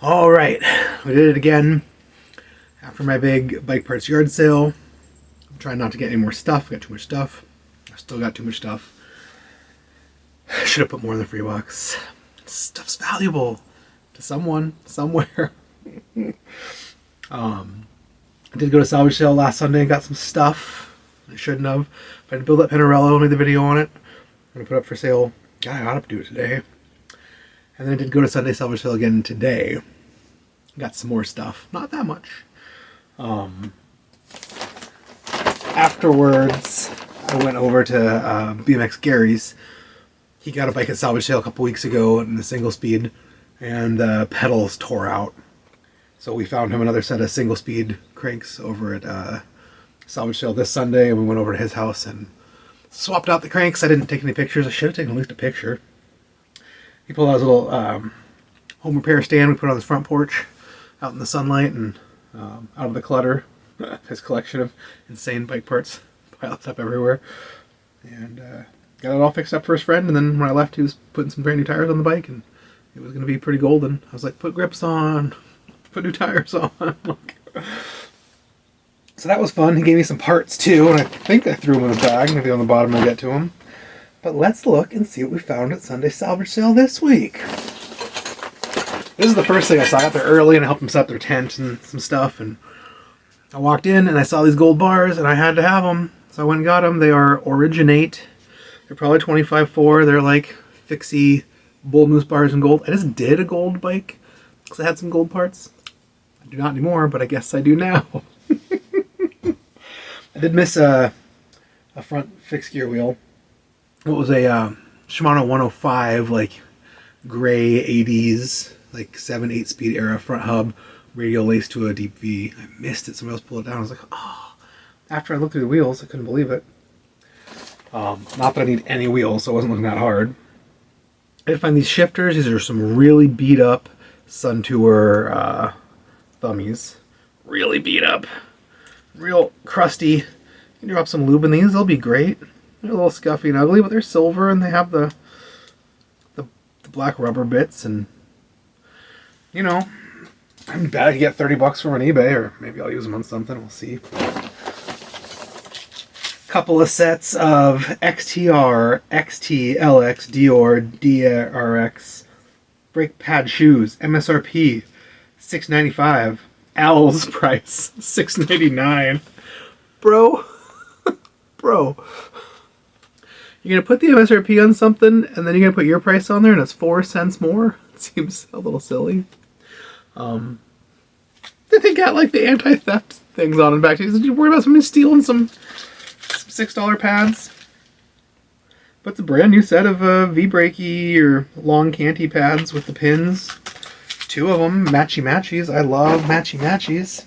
All right, we did it again after my big bike parts yard sale. I'm trying not to get any more stuff. I got too much stuff. I've still got too much stuff. Should have put more in the free box. Stuff's valuable to someone somewhere. I did go to salvage sale last Sunday and got some stuff. I shouldn't have. If I had built that Pinarello and made the video on it, I'm gonna put it up for sale. God, I ought to do it today. And then I did go to Sunday salvage sale again today. Got some more stuff. Not that much. Afterwards, I went over to BMX Gary's. He got a bike at salvage sale a couple weeks ago in the single speed, and the pedals tore out. So we found him another set of single speed cranks over at salvage sale this Sunday, and we went over to his house and swapped out the cranks. I didn't take any pictures. I should have taken at least a picture. He pulled out his little home repair stand we put on his front porch out in the sunlight and out of the clutter. His collection of insane bike parts piled up everywhere. And got it all fixed up for his friend, and then when I left he was putting some brand new tires on the bike, and it was going to be pretty golden. I was like, put grips on, put new tires on. So that was fun. He gave me some parts too, and I think I threw them in a bag. Maybe on the bottom I'll get to them. But let's look and see what we found at Sunday salvage sale this week. This is the first thing I saw. I got there early and I helped them set up their tent and some stuff. And I walked in and I saw these gold bars and I had to have them. So I went and got them. They are Originate. They're probably 25.4. They're like fixie bull moose bars in gold. I just did a gold bike because I had some gold parts. I do not anymore, but I guess I do now. I did miss a front fixed gear wheel. It was a Shimano 105, like gray 80s, like 7-8 speed era front hub, radial lace to a deep V. I missed it. Somebody else pulled it down. I was like, oh. After I looked through the wheels, I couldn't believe it. Not that I need any wheels, so I wasn't looking that hard. I did find these shifters. These are some really beat up Sun Tour thummies. Really beat up. Real crusty. You can drop some lube in these. They'll be great. They're a little scuffy and ugly, but they're silver and they have the black rubber bits, and you know, I'm bad I could get $30 from on eBay, or maybe I'll use them on something. We'll see. Couple of sets of XTR, XT, LX, Dior, DRX brake pad shoes. MSRP $6.95. Al's price $6.99. Bro. Bro. You're going to put the MSRP on something, and then you're going to put your price on there, and it's 4 cents more? It seems a little silly. They got, like, the anti-theft things on and back. Did you worry about somebody stealing some $6 pads? But it's a brand new set of V-brakey or long canty pads with the pins. 2 of them, matchy-matchies. I love matchy-matchies.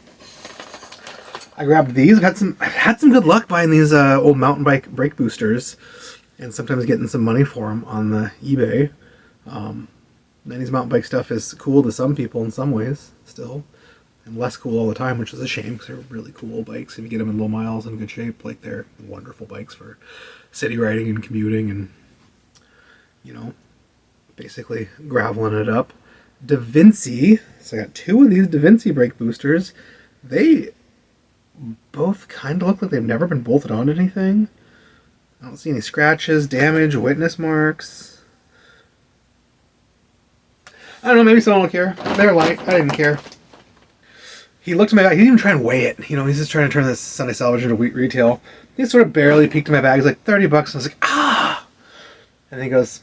I grabbed these. I've had some good luck buying these old mountain bike brake boosters, and sometimes getting some money for them on the eBay. 90s mountain bike stuff is cool to some people in some ways still, and less cool all the time, which is a shame because they're really cool bikes. If you get them in low miles and good shape, like, they're wonderful bikes for city riding and commuting and, you know, basically graveling it up. Da Vinci. So I got 2 of these Da Vinci brake boosters. They both kind of look like they've never been bolted onto anything. I don't see any scratches, damage, witness marks. I don't know, maybe someone will care. They're light. I didn't care. He looked at my bag. He didn't even try and weigh it. You know, he's just trying to turn this Sunday salvage into wheat retail. He sort of barely peeked in my bag. He's like, $30. And I was like, ah! And then he goes,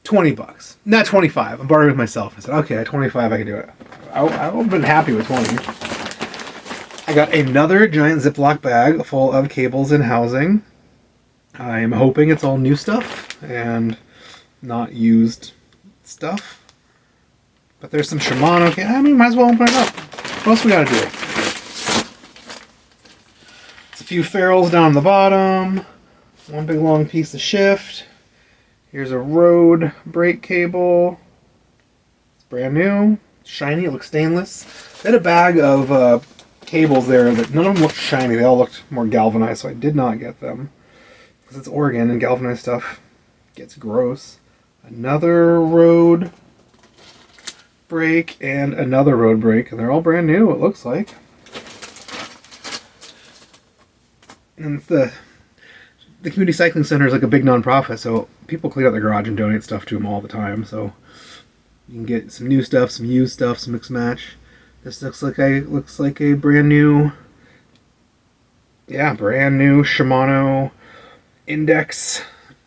$20. Not 25. I'm bartering with myself. I said, okay, at 25 I can do it. I would have been happy with 20. I got another giant Ziploc bag full of cables and housing. I am hoping it's all new stuff and not used stuff. But there's some Shimano. Okay, I mean, might as well open it up. What else we gotta do? It's a few ferrules down the bottom. One big long piece of shift. Here's a road brake cable. It's brand new. Shiny. It looks stainless. I had a bag of cables there that none of them looked shiny. They all looked more galvanized, so I did not get them. Because it's Oregon and galvanized stuff gets gross. Another road brake and another road brake, and they're all brand new, it looks like. And the community cycling center is like a big non-profit, so people clean out their garage and donate stuff to them all the time. So you can get some new stuff, some used stuff, some mix match. This looks like a brand new, brand new Shimano Index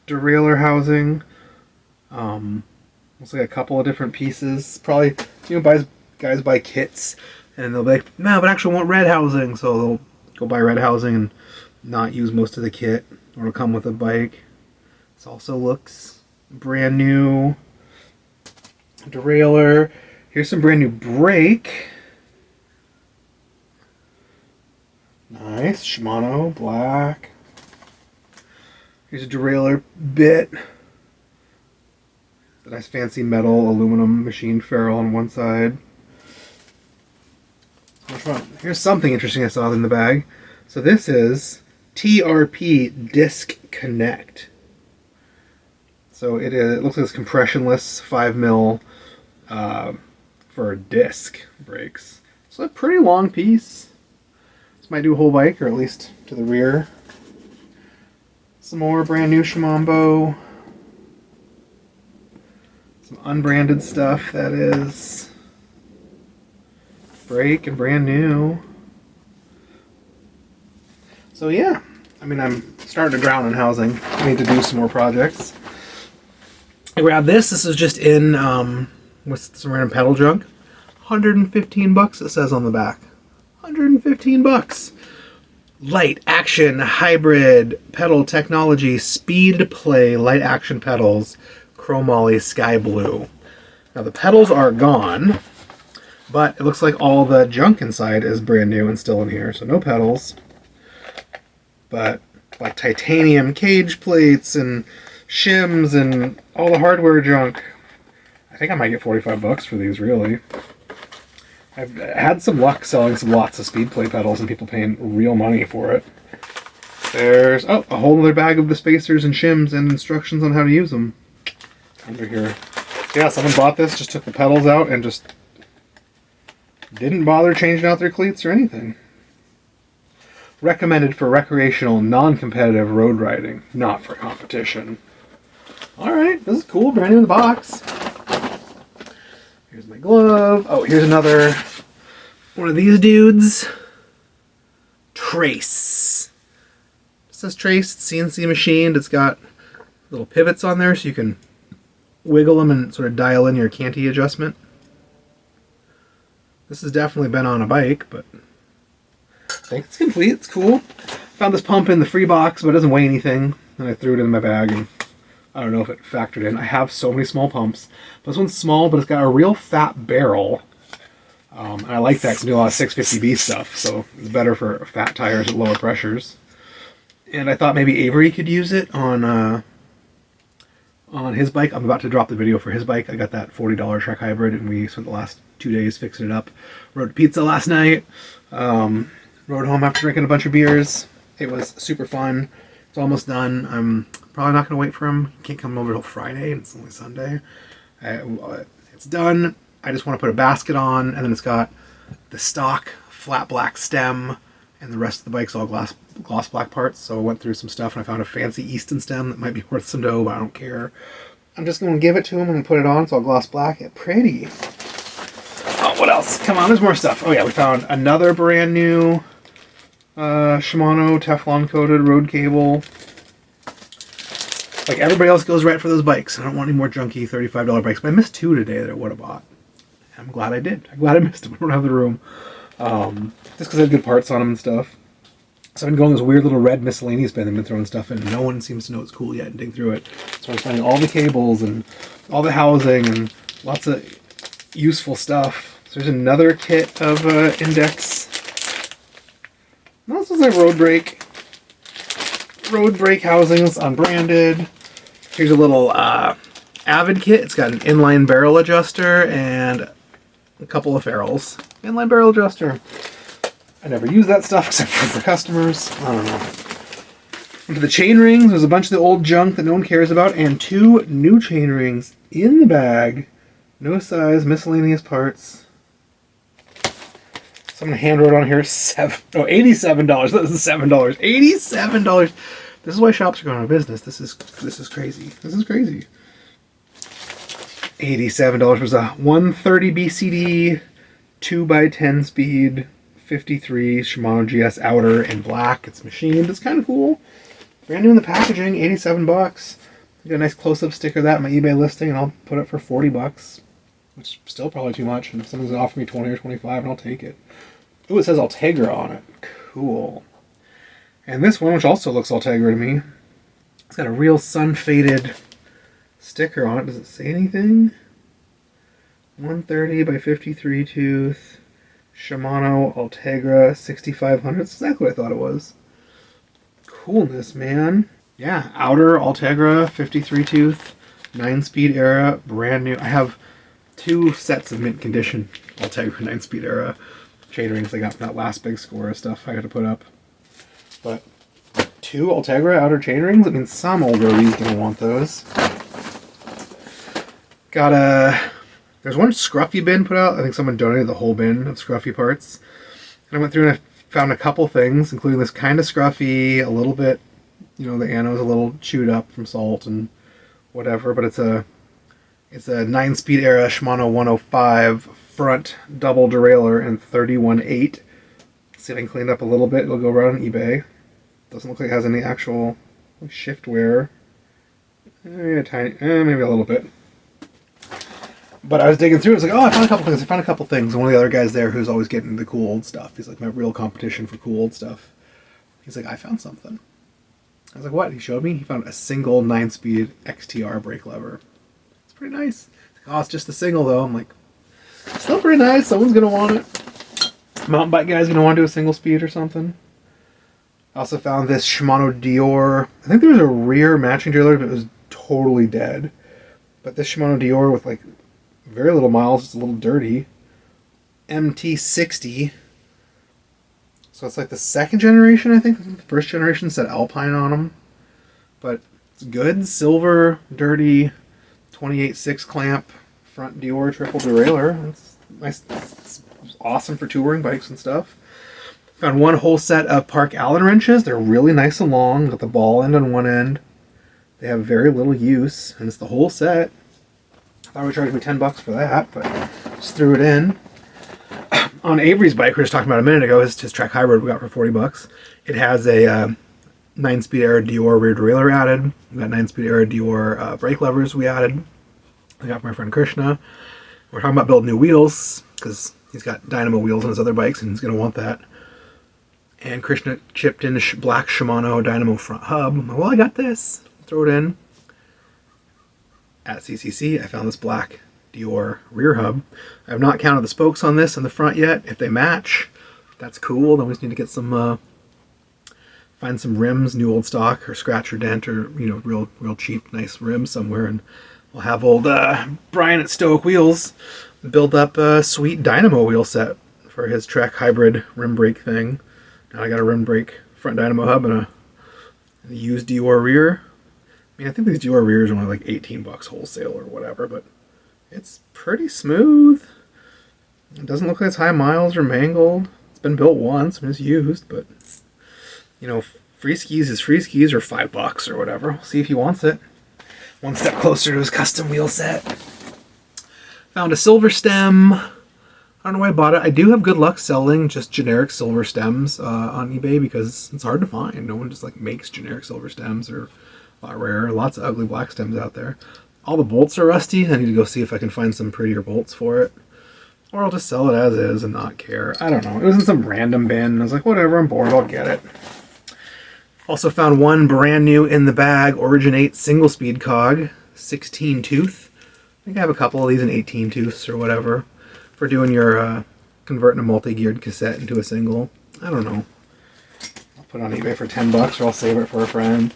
derailleur housing. Looks like a couple of different pieces. Probably, guys buy kits, and they'll be like, no, but actually I want red housing, so they'll go buy red housing and not use most of the kit, or it'll come with a bike. This also looks brand new. Derailleur. Here's some brand new brake. Nice. Shimano, black. Here's a derailleur bit. A nice fancy metal aluminum machine ferrule on one side. Here's something interesting I saw in the bag. So this is TRP Disc Connect. So it looks like it's compressionless 5mm for disc brakes. So a pretty long piece. This might do a whole bike, or at least to the rear. Some more brand new Shimano. Some unbranded stuff, that is. Brake and brand new. So yeah, I mean, I'm starting to drown in housing. I need to do some more projects. I grabbed this. This is just in with some random pedal junk. $115 it says on the back. $115. Light action hybrid pedal technology speed play light action pedals, chromoly sky blue. Now the pedals are gone, but it looks like all the junk inside is brand new and still in here. So no pedals, but like titanium cage plates and shims and all the hardware junk. I think I might get $45 for these, really. I've had some luck selling lots of speed play pedals and people paying real money for it. There's a whole other bag of the spacers and shims and instructions on how to use them under here. Yeah, someone bought this, just took the pedals out and just didn't bother changing out their cleats or anything. Recommended for recreational, non-competitive road riding, not for competition. Alright, this is cool, brand new in the box. Here's my glove. Oh, here's another one of these dudes. Trace. It says Trace, it's CNC machined. It's got little pivots on there so you can wiggle them and sort of dial in your canty adjustment. This has definitely been on a bike, but I think it's complete. It's cool. Found this pump in the free box, but it doesn't weigh anything. And I threw it in my bag, and I don't know if it factored in. I have so many small pumps. This one's small, but it's got a real fat barrel. And I like that because I do a lot of 650B stuff, so it's better for fat tires at lower pressures. And I thought maybe Avery could use it on his bike. I'm about to drop the video for his bike. I got that $40 Trek Hybrid, and we spent the last 2 days fixing it up. Rode pizza last night. Rode home after drinking a bunch of beers. It was super fun. It's almost done. I'm probably not going to wait for him. He can't come over till Friday, and it's only Sunday. It's done. I just want to put a basket on, and then it's got the stock flat black stem, and the rest of the bike's all gloss black parts. So I went through some stuff, and I found a fancy Easton stem that might be worth some dough, but I don't care. I'm just going to give it to him and put it on. It's all gloss black. It's pretty. Oh, what else? Come on, there's more stuff. Oh yeah, we found another brand new Shimano Teflon coated road cable. Like everybody else goes right for those bikes. I don't want any more junky $35 bikes, but I missed two today that I would have bought. I'm glad I did. I'm glad I missed them. I don't have the room. Just because I had good parts on them and stuff. So I've been going this weird little red miscellaneous bin and been throwing stuff in, and no one seems to know it's cool yet and dig through it. So I'm finding all the cables and all the housing and lots of useful stuff. So there's another kit of Index. This is like road brake housings, unbranded. Here's a little Avid kit. It's got an inline barrel adjuster and a couple of ferrules. Inline barrel adjuster. I never use that stuff except for customers. I don't know. Into the chain rings. There's a bunch of the old junk that no one cares about, and two new chain rings in the bag. No size, miscellaneous parts. Someone hand wrote on here $87. That was $7. $87. This is why shops are going out of business. This is crazy. This is crazy. $87 was a 130 BCD 2x10 speed 53 Shimano GS outer in black. It's machined. It's kind of cool. Brand new in the packaging. 87 bucks. Get a nice close-up sticker of that on my eBay listing, and I'll put it for 40 bucks, which is still probably too much. And if someone's gonna offer me 20 or 25, I'll take it. Ooh, it says Ultegra on it. Cool. And this one, which also looks Ultegra to me, it's got a real sun-faded sticker on it. Does it say anything? 130 by 53 tooth Shimano Ultegra 6500. That's exactly what I thought it was. Coolness, man. Yeah, outer Ultegra 53 tooth 9-speed era, brand new. I have 2 sets of mint condition Ultegra 9-speed era chain rings. I got that last big score of stuff I had to put up. But 2 Ultegra outer chain rings. I mean, some old roadie's gonna want those. Got a... There's one Scruffy bin put out. I think someone donated the whole bin of Scruffy parts. And I went through and I found a couple things, including this kind of Scruffy, a little bit, you know, the ano's a little chewed up from salt and whatever, but it's a 9-speed era Shimano 105 front double derailleur in 31.8. See if I can clean it up a little bit. It'll go right on eBay. Doesn't look like it has any actual shift wear. Maybe a little bit. But I was digging through. I was like, oh, I found a couple things. And one of the other guys there who's always getting the cool old stuff. He's like my real competition for cool old stuff. He's like, I found something. I was like, what? He showed me. He found a single 9-speed XTR brake lever. It's pretty nice. He's like, oh, it's just a single though. I'm like, still pretty nice. Someone's gonna want it. Mountain bike guy's gonna want to do a single speed or something. I also found this Shimano Dior. I think there was a rear matching derailleur, but it was totally dead. But this Shimano Dior with like very little miles, it's a little dirty. MT60. So it's like the second generation, I think. The first generation said Alpine on them. But it's good. Silver, dirty, 28.6 clamp, front Dior triple derailleur. It's nice. It's awesome for touring bikes and stuff. Found one whole set of Park Allen wrenches. They're really nice and long. Got the ball end on one end. They have very little use, and it's the whole set. I thought we charged me 10 bucks for that, but just threw it in. On Avery's bike, we were just talking about a minute ago, his Trek Hybrid we got for 40 bucks. It has a 9-speed era Dior rear derailleur added. We got 9-speed era Dior brake levers we added. I got from my friend Krishna. We're talking about building new wheels, because he's got dynamo wheels on his other bikes, and he's going to want that. And Krishna chipped in a black Shimano dynamo front hub. I'm like, well, I got this. Throw it in. At CCC, I found this black Dior rear hub. I have not counted the spokes on this in the front yet. If they match, that's cool. Then we just need to get some, find some rims, new old stock, or scratch or dent, or, you know, real cheap, nice rims somewhere, and we'll have old Brian at Stoic Wheels build up a sweet dynamo wheel set for his Trek Hybrid rim brake thing. Now I got a rim brake front dynamo hub and a used Dior rear. I mean, I think these Dior rears are only like 18 bucks wholesale or whatever, but it's pretty smooth. It doesn't look like it's high miles or mangled. It's been built once and it's used, but, you know, free skis is free skis, or 5 bucks or whatever. We'll see if he wants it. One step closer to his custom wheel set. Found a silver stem. I don't know why I bought it. I do have good luck selling just generic silver stems on eBay, because it's hard to find. No one just like makes generic silver stems. They're a lot rarer. Lots of ugly black stems out there. All the bolts are rusty. I need to go see if I can find some prettier bolts for it. Or I'll just sell it as is and not care. I don't know. It was in some random bin. I was like, whatever, I'm bored, I'll get it. Also found one brand new in the bag Origin 8 single speed cog, 16 tooth. I think I have a couple of these in 18 tooths or whatever for doing your converting a multi-geared cassette into a single. I don't know. I'll put it on eBay for 10 bucks, or I'll save it for a friend.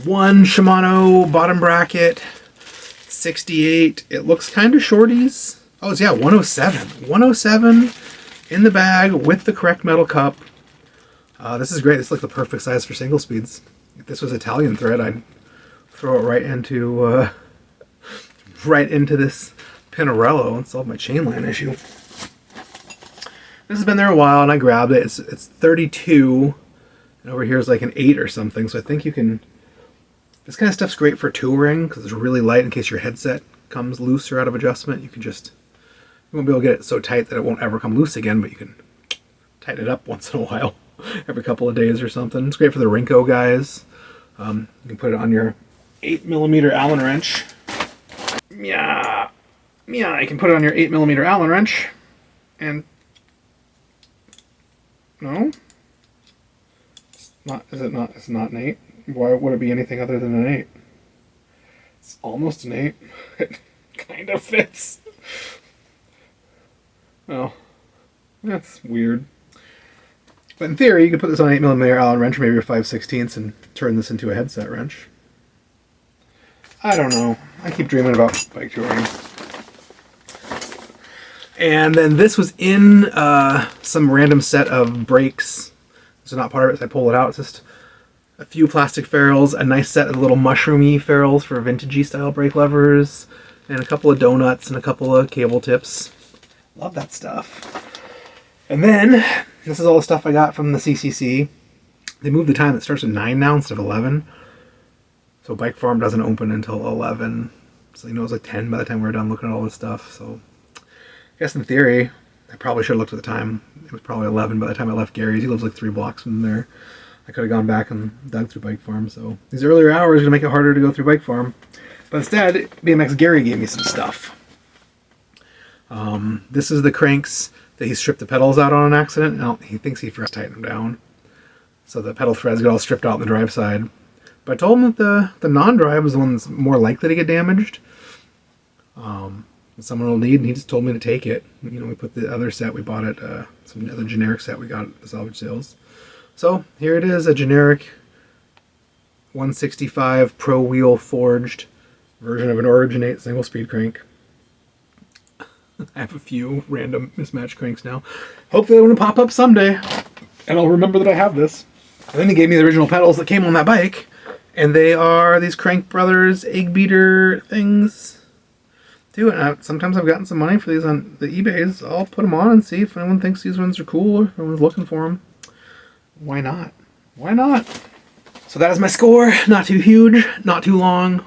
One Shimano bottom bracket, 68. It looks kind of shorties. Oh, it's, yeah, 107. 107 in the bag with the correct metal cup. This is great. It's like the perfect size for single speeds. If this was Italian thread, I'd throw it right into this Pinarello and solve my chain line issue. This has been there a while, and I grabbed it. It's 32, and over here is like an 8 or something. So I think you can. This kind of stuff's great for touring because it's really light. In case your headset comes loose or out of adjustment, you can just. You won't be able to get it so tight that it won't ever come loose again, but you can tighten it up once in a while, every couple of days or something. It's great for the Rinko guys. You can put it on your 8mm Allen wrench. Yeah, you can put it on your 8mm Allen wrench, and no, it's not. Is it not? It's not an 8. Why would it be anything other than an 8? It's almost an 8. It kind of fits. Oh, that's weird. But in theory, you could put this on an 8mm Allen wrench, or maybe a 5/16, and turn this into a headset wrench. I don't know. I keep dreaming about bike touring. And then this was in some random set of brakes. This is not part of it, so I pulled it out. It's just a few plastic ferrules, a nice set of little mushroomy ferrules for vintagey style brake levers, and a couple of donuts and a couple of cable tips. Love that stuff. And then, this is all the stuff I got from the CCC. They moved the time. It starts at 9 now instead of 11. So Bike Farm doesn't open until 11. So you know it's like 10 by the time we're done looking at all this stuff. So I guess in theory, I probably should have looked at the time. It was probably 11 by the time I left Gary's. He lives like 3 blocks from there. I could have gone back and dug through Bike Farm. So these earlier hours are going to make it harder to go through Bike Farm. But instead, BMX Gary gave me some stuff. This is the cranks that he stripped the pedals out on an accident. Now, he thinks he forgot to tighten them down. So the pedal threads get all stripped out on the drive side. But I told him that the non-drive was the one that's more likely to get damaged. Someone will need, and he just told me to take it. You know, we put the other set we bought at some other generic set we got at the salvage sales. So here it is, a generic 165 Pro Wheel forged version of an Originate single speed crank. I have a few random mismatched cranks now. Hopefully they want to pop up someday, and I'll remember that I have this. And then he gave me the original pedals that came on that bike, and they are these Crank Brothers egg beater things too. And sometimes I've gotten some money for these on the eBays. I'll put them on and see if anyone thinks these ones are cool or if anyone's looking for them. Why not? Why not? So that is my score. Not too huge, not too long.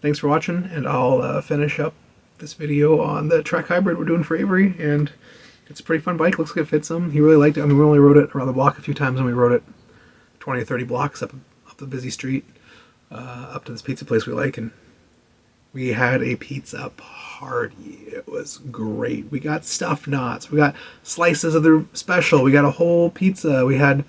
Thanks for watching, and I'll finish up this video on the Trek Hybrid we're doing for Avery, and it's a pretty fun bike. Looks like it fits him. He really liked it. I mean, we only rode it around the block a few times, and we rode it 20 or 30 blocks up the busy street, up to this pizza place we like, and we had a pizza party. It was great. We got stuffed knots. We got slices of the special. We got a whole pizza. We had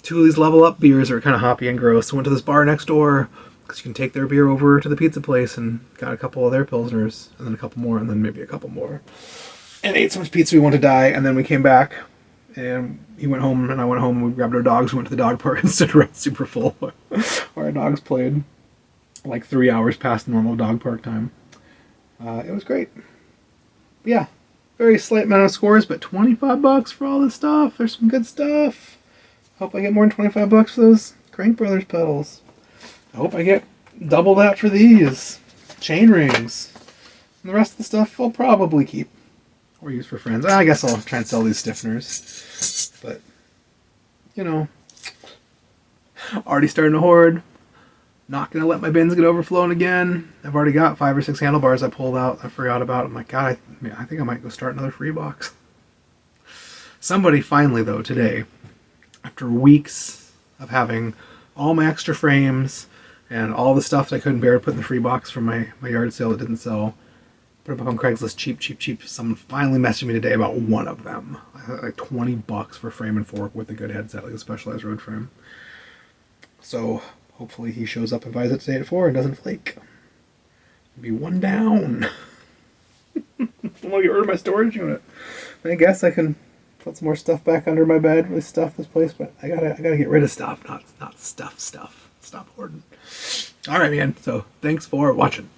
2 of these Level Up beers that were kind of hoppy and gross. We went to this bar next door, because you can take their beer over to the pizza place, and got a couple of their Pilsners, and then a couple more, and then maybe a couple more. And ate so much pizza we wanted to die, and then we came back, and he went home, and I went home, and we grabbed our dogs, we went to the dog park, and stood around super full, where our dogs played like 3 hours past normal dog park time. It was great. But yeah, very slight amount of scores, but $25 for all this stuff. There's some good stuff. Hope I get more than $25 for those Crank Brothers pedals. I hope I get double that for these chain rings. And the rest of the stuff I'll probably keep or use for friends. I guess I'll try and sell these stiffeners. But, you know, already starting to hoard. Not going to let my bins get overflowing again. I've already got 5 or 6 handlebars I pulled out. I forgot about. I'm like, God, I think I might go start another free box. Somebody finally, though, today, after weeks of having all my extra frames and all the stuff that I couldn't bear to put in the free box from my yard sale that didn't sell, put it up on Craigslist, cheap. Someone finally messaged me today about one of them. Like $20 for frame and fork with a good headset, like a Specialized road frame. So hopefully he shows up and buys it today at 4 and doesn't flake. Be one down. I'm gonna get rid of my storage unit. I guess I can put some more stuff back under my bed, really stuff this place, but I gotta get rid of stuff, not stuff. Stop hoarding. Alright, man, so thanks for watching.